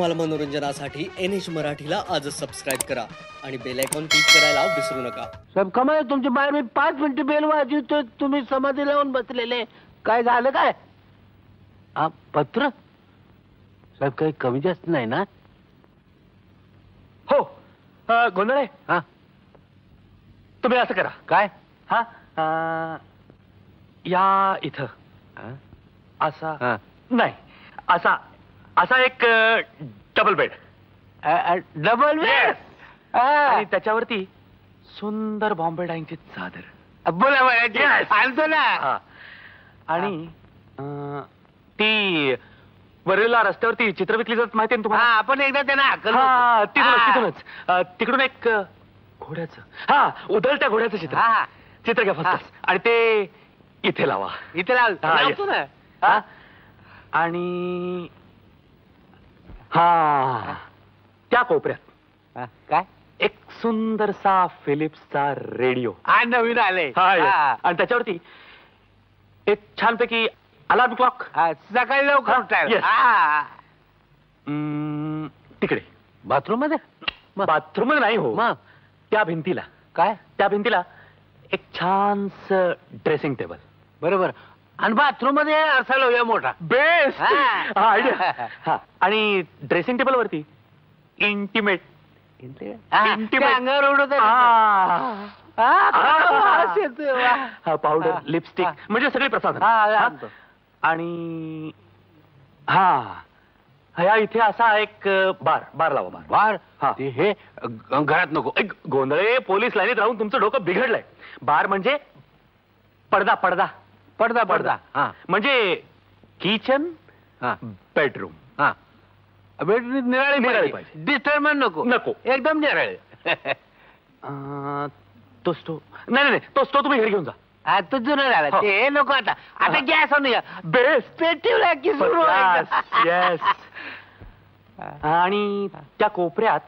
धमाल मनोरंजनासाठी NH मराठीला आजच सबस्क्राईब करा आणि बेल आयकॉन क्लिक करायला विसरू नका. साहेब कमाल तुमची बाहेर मी 5 मिनिटं बेल वाजवतो, तुम्ही समाधी लावून बसलेले. काय झालं काय? पत्र साहेब काही कमी जास्त नाही ना? हो गोंधळे, हा तुम्ही असं करा. काय? हा या इथं असा नाही, असा असा एक डबल बेड. डबल बेड आणि त्याच्यावरती सुंदर बॉम्बे डाईंगची चादर. बोला आणतो ना. आणि ती वरळीला रस्त्यावरती चित्र विकली जात माहिती आहे तुम्हाला? आपण एकदा त्यांना तिथूनच तिकडून एक घोड्याचं, उधळत्या घोड्याचं चित्र घ्या फक्त, आणि ते इथे लावा. इथे लावतो ना. आणि त्या कोपऱ्यात काय एक सुंदरसा फिलिप्सचा रेडिओ नवीन आले. आणि त्याच्यावरती एक छानपैकी अलार्म क्लॉक. सकाळी लवकर उठायला. तिकडे बाथरूम मध्ये? बाथरूम मध्ये नाही हो, त्या भिंतीला. काय? त्या भिंतीला एक छानस ड्रेसिंग टेबल. बरोबर. आणि बाथरूम मध्ये आरसा लावूया मोठा. Best idea. आणि ड्रेसिंग टेबल वरती इंटिमेट अंगावर उडत पावडर, लिपस्टिक, म्हणजे सगळे प्रसाद. आणि ह्या इथे असा एक बार लावा. बार? हे घरात नको. एक गोंधळे, पोलीस लाईनीत राहून तुमचं डोकं बिघडलंय. बार म्हणजे पडदा पडदा पडदा पडदा. म्हणजे किचन बेडरूम. बेडरूम निराळे पाहिजे. डिस्टर्बन नको. एकदम निराळे. तो स्टो नाही, तो स्टो तुम्ही घरी घेऊन जा. तो जुनं झाला ते नको. आता गॅस बेस्ट पेटीवला की सुरू. आणि त्या कोपऱ्यात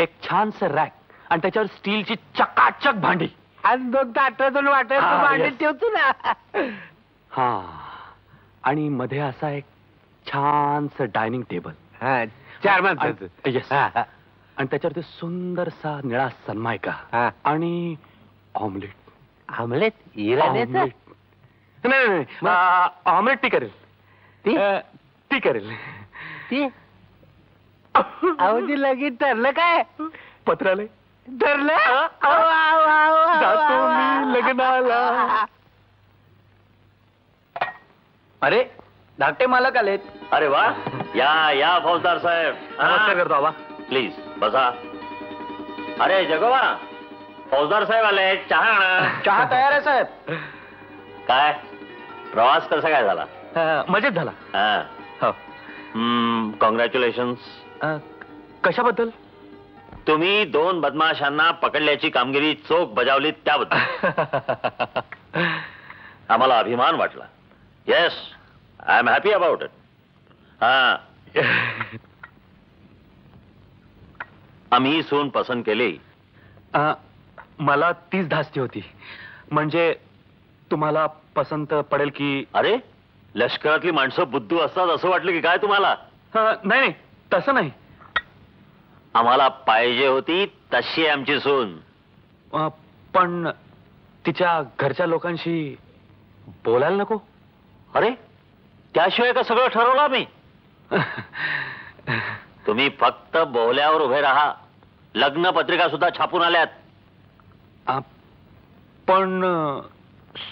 एक छानस रॅक, आणि त्याच्यावर स्टीलची चकाचक भांडी. आणि 2 ताटातून वाटत भांडी ठेवतो ना. आणि मध्ये असा एक छानस डायनिंग टेबल. 4 माणसाचं. येस. आणि त्याच्यावरती सुंदरसा निळा सनमायका आणि ऑमलेट. आमलेट? इराण्याचं? नाही, ऑमलेट ती करेल. ती करेल. ती ती लगेच ठरलं काय? पत्रालय ठरलं. जातो मी लग्नाला. अरे धाकटे मालक आलेत. अरे वा, या फौजदार साहेब. नमस्कार करतो बाबा. प्लीज बसा. अरे जगोबा, फौजदार साहेब आले, चहा आणा. चहा तयार आहे साहेब. काय प्रवास कसा काय झाला? मजेत झाला. कॉंग्रॅच्युलेशन्स. कशाबद्दल? तुम्ही 2 बदमाशांना पकडल्याची कामगिरी चोख बजावली त्याबद्दल आम्हाला अभिमान वाटला. Yes, I am happy about it. आम्ही सून पसंत केली. मला 30 धास्ती होती. म्हणजे तुम्हाला पसंत पडेल की? अरे, लष्करातली माणसं बुद्धू असतात असं वाटलं की काय तुम्हाला? नाही, तसं नाही. आम्हाला पाहिजे होती तशी आमची सून. पण तिच्या घरच्या लोकांशी बोलायला नको? अरे, त्याशिवाय का सगळं ठरवलं आम्ही? तुम्ही फक्त बोहल्यावर उभे राहा. लग्न पत्रिका सुद्धा छापून आल्यात. पण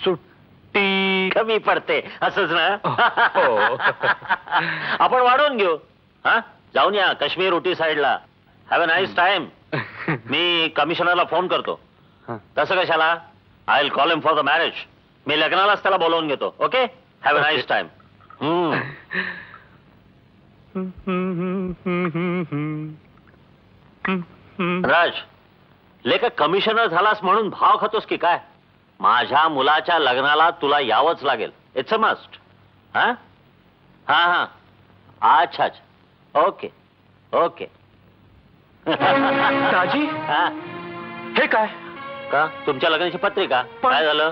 सुट्टी कमी पडते असंच ना? आपण वाढवून घेऊ. जाऊन या काश्मीर उटी साईडला. Have a nice time. मी कमिशनरला फोन करतो. तसं कशाला? I will call him for the marriage. मी लग्नालाच त्याला बोलवून घेतो. Okay, have a nice time. Raj, लेखा कमिशनर झालास म्हणून भाव खातोस की काय? माझ्या मुलाच्या लग्नाला तुला यावंच लागेल. It's a must. हा अच्छा. ओके. राजी, हे काय? का तुमच्या लग्नाची पत्रिका? काय झालं?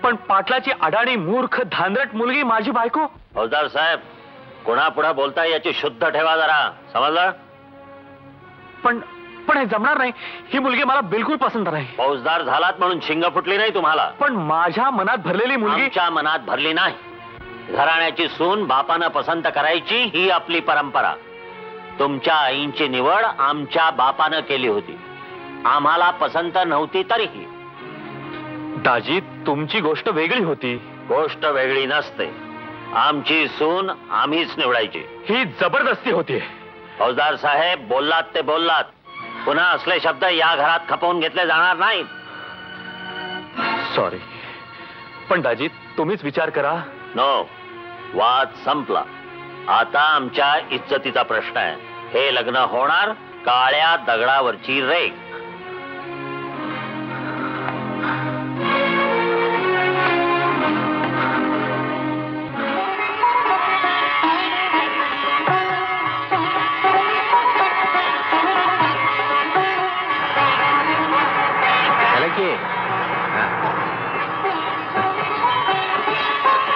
पण पाटलाची अडाणी मूर्ख धांदरट मुलगी माझी बायको. फौजदार साहेब, कोणापुढे बोलताय याची शुद्ध ठेवा जरा, समजलं? पण पण हे जमणार नाही. ही मुलगी मला बिलकुल पसंत नाही. फौजदार झालात म्हणून शिंग फुटली नाही तुम्हाला. पण माझ्या मनात भरलेली मुलगी आमच्या मनात भरली नाही. घराण्याची सून बापानं पसंत करायची ही आपली परंपरा. तुमच्या आईंची निवड आमच्या बापानं केली होती. आम्हाला पसंत नव्हती तरीही. दाजी, तुमची गोष्ट वेगळी होती. गोष्ट वेगळी नसते. आमची सून आम्हीच निवडायची. ही जबरदस्ती होती. फौजदार साहेब, बोललात ते बोललात. पुन्हा असले शब्द या घरात खपवून घेतले जाणार नाहीत. सॉरी. पण दाजी, तुम्हीच विचार करा. नो, वाद संपला. आता आमच्या इज्जतीचा प्रश्न आहे. हे लग्न होणार काळ्या दगडावरची रेघ.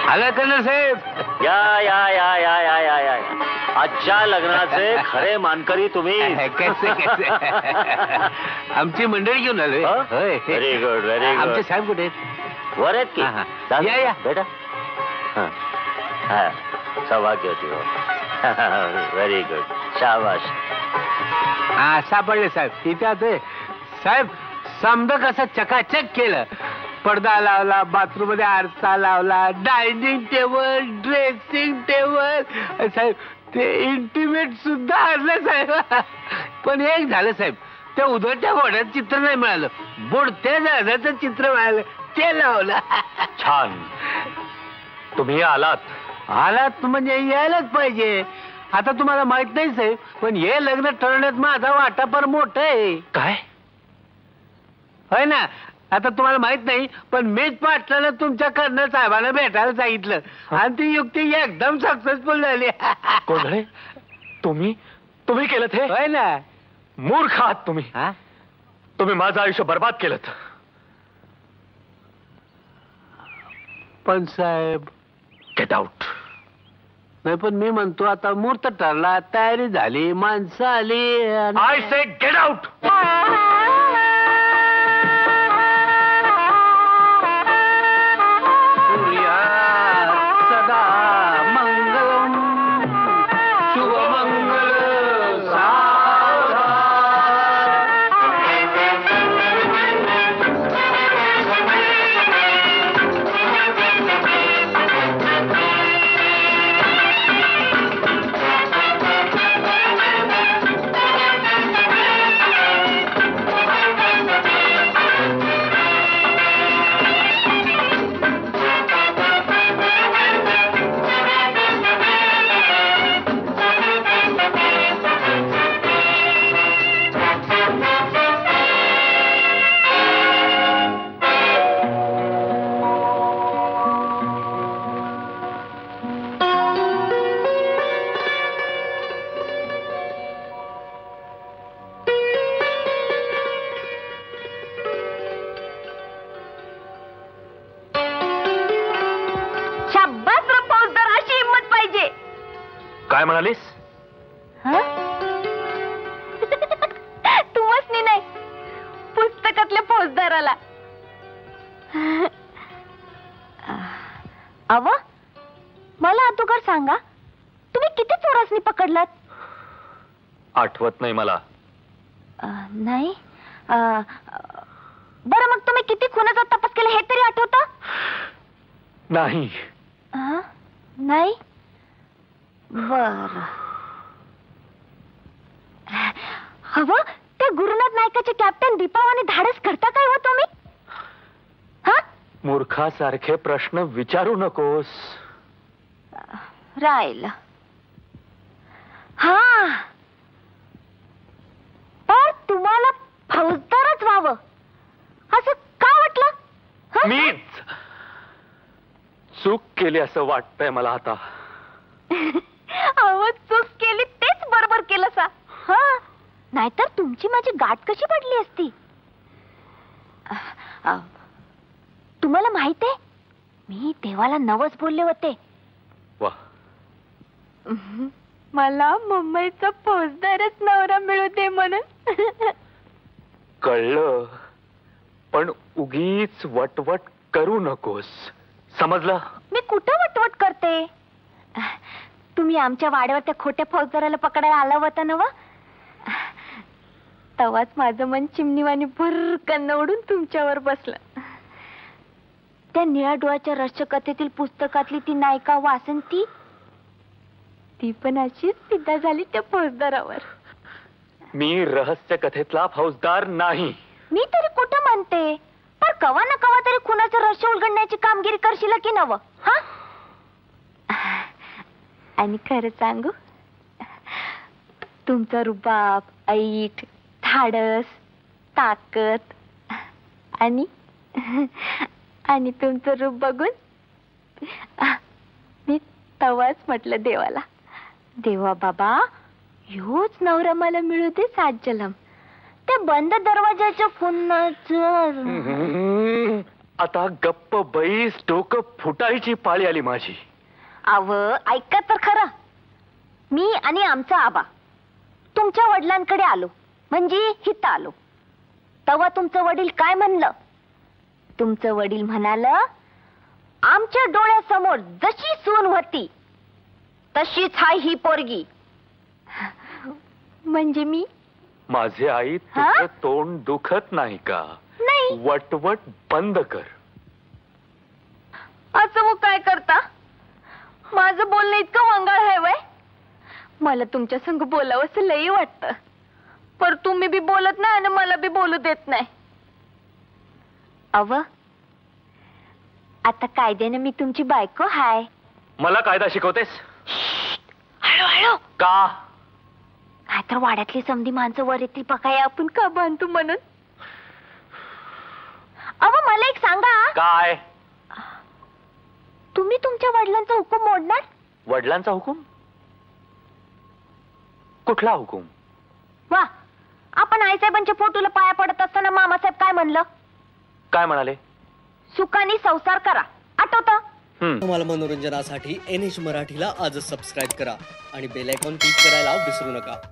आला कर्नल साहेब. या या या या या या या आजच्या लग्नाचे खरे मानकरी तुम्ही. कसे कसे आमची मंडळी घेऊन आलोय. Very good, very good. आमचे साहेब कुठे आहेत? वर आहेत की? हा, हा. जा, या, या. बेटा. हा, सौभाग्य होती हो. व्हेरी गुड, शाबाश. हा, सापडले साहेब. तिथे आहे साहेब. समजा कसं चकाचक केलं. पडदा लावला, बाथरूम मध्ये आरसा लावला, डायनिंग टेबल, ड्रेसिंग टेबल. साहेब, ते इंटिमेट सुद्धा आणलं साहेब. पण एक झालं साहेब, त्या उधळत्या घोड्याचं चित्र नाही मिळालं. बुडत्या झाडाचं चित्र मिळालं, ते लावलं. छान. तुम्ही आलात. आलात म्हणजे यायलाच पाहिजे. आता तुम्हाला माहित नाही साहेब, पण हे लग्न ठरवण्यात माझा वाटा फार मोठा आहे. काय? होय ना. आता तुम्हाला माहित नाही, पण मीच पाटलाला तुमच्या कर्नल साहेबांना भेटायला सांगितलं आणि ती युक्ती एकदम सक्सेसफुल झाली. कोंढळे, तुम्ही तुम्ही केलं हे? होय ना. मूर्ख आहात तुम्ही. हा? तुम्ही माझं आयुष्य बर्बाद केलं. पण साहेब, गेट आउट. नाही, पण मी म्हणतो आता मुहूर्त ठरला, तयारी झाली, माणसं आली. I say get out. सदा मंगलम शुभमंगल काय म्हणालीस? तुम्ही नाही, पुस्तकातल्या फौजदाराला. अव, मला अतुकर सांगा, तुम्ही किती चोरासनी पकडलात? आठवत नाही मला. नाही. बरं, मग तुम्ही किती खुनाचा तपास केला हे तरी आठवतं? नाही. नाही. बर. हवं, त्या गुरुनाथ नायकाचे कॅप्टन दीपावाने धाडस करता काय हो तुम्ही? मूर्खासारखे प्रश्न विचारू नकोस. राहिला. हा, पण तुम्हाला फौजदारच व्हावं असं का वाटलं? मीच चूक केली असं वाटतंय मला आता. अहो, चूक केली तेच बरोबर केलं सा. हा, नाहीतर तुमची माझी गाठ कशी पडली असती? तुम्हाला माहित आहे, मी देवाला नवस बोलले होते. वा, मला मुंबईचा फौजदारच नवरा मिळू दे म्हणून. कळलं, पण उगीच वटवट करू नकोस, समजलं? मी कुठं वटवट करते? तुम्ही आमच्या वाड्यावर त्या खोट्या फौजदाराला पकडायला आला होता ना व? तेव्हाच माझं मन चिमणीवाणी भुरकन उडून तुमच्यावर बसलं. त्या निळ्या डोळ्याच्या रहस्यकथेतील पुस्तकातली ती नायिका वासंती, ती पण अशीच फिदा झाली त्या फौजदारावर. मी रहस्य कथेतला फौजदार नाही. मी तरी कुठं म्हणते, पण कवा ना कवा तरी कुणाचं रहस्य उलगडण्याची कामगिरी करशील की नव? हा, आणि खरं सांगू, तुमचा रुबाब, ऐट, धाडस, ताकद आणि आणि तुमचं रूप बघून मी तवाच म्हटलं देवाला, देवा बाबा, ह्योच नवरा मला मिळू दे सात जन्म. त्या बंद दरवाजाच्या कुणाच. आता गप्प बैस, डोकं फुटायची पाळी आली माझी. अव ऐका तर खरं, मी आणि आमचा आबा तुमच्या वडिलांकडे आलो, म्हणजे हिथं आलो. तेव्हा तुमचं वडील काय म्हणलं? तुमचं वडील म्हणालं, आमच्या डोळ्यासमोर जशी सून होती तशीच हाय ही पोरगी. म्हणजे मी माझे आई, हा? तुझं तोंड दुखत नाही का? नाही. वटवट बंद कर. असं मग काय करता? माझं बोलणं इतकं वंगाळ आहे वय. मला तुमच्या संग बोलावंसं लई वाटतं, पर तुम्ही बी बोलत नाही आणि मला बी बोलू देत नाही. अव आता कायद्याने मी तुमची बायको हाय. मला कायदा शिकवतेस हळूहळू, का? नाहीतर वाड्यातली समधी माणसं वर येतील बघाय आपण का बांधतो म्हणून. अव मला एक सांगा, काय? तुम्ही तुमच्या वडिलांचा हुकूम मोडणार? वडिलांचा हुकूम? कुठला हुकूम? वा, आपण आईसाहेबांच्या फोटोला पाया पडत असताना मामासाहेब काय म्हणलं? काय म्हणाले? सुखाने संसार करा, आठवतं? तुम्हाला मनोरंजनासाठी NH मराठीला आजच सबस्क्राईब करा आणि बेल आयकॉन क्लिक करायला विसरू नका.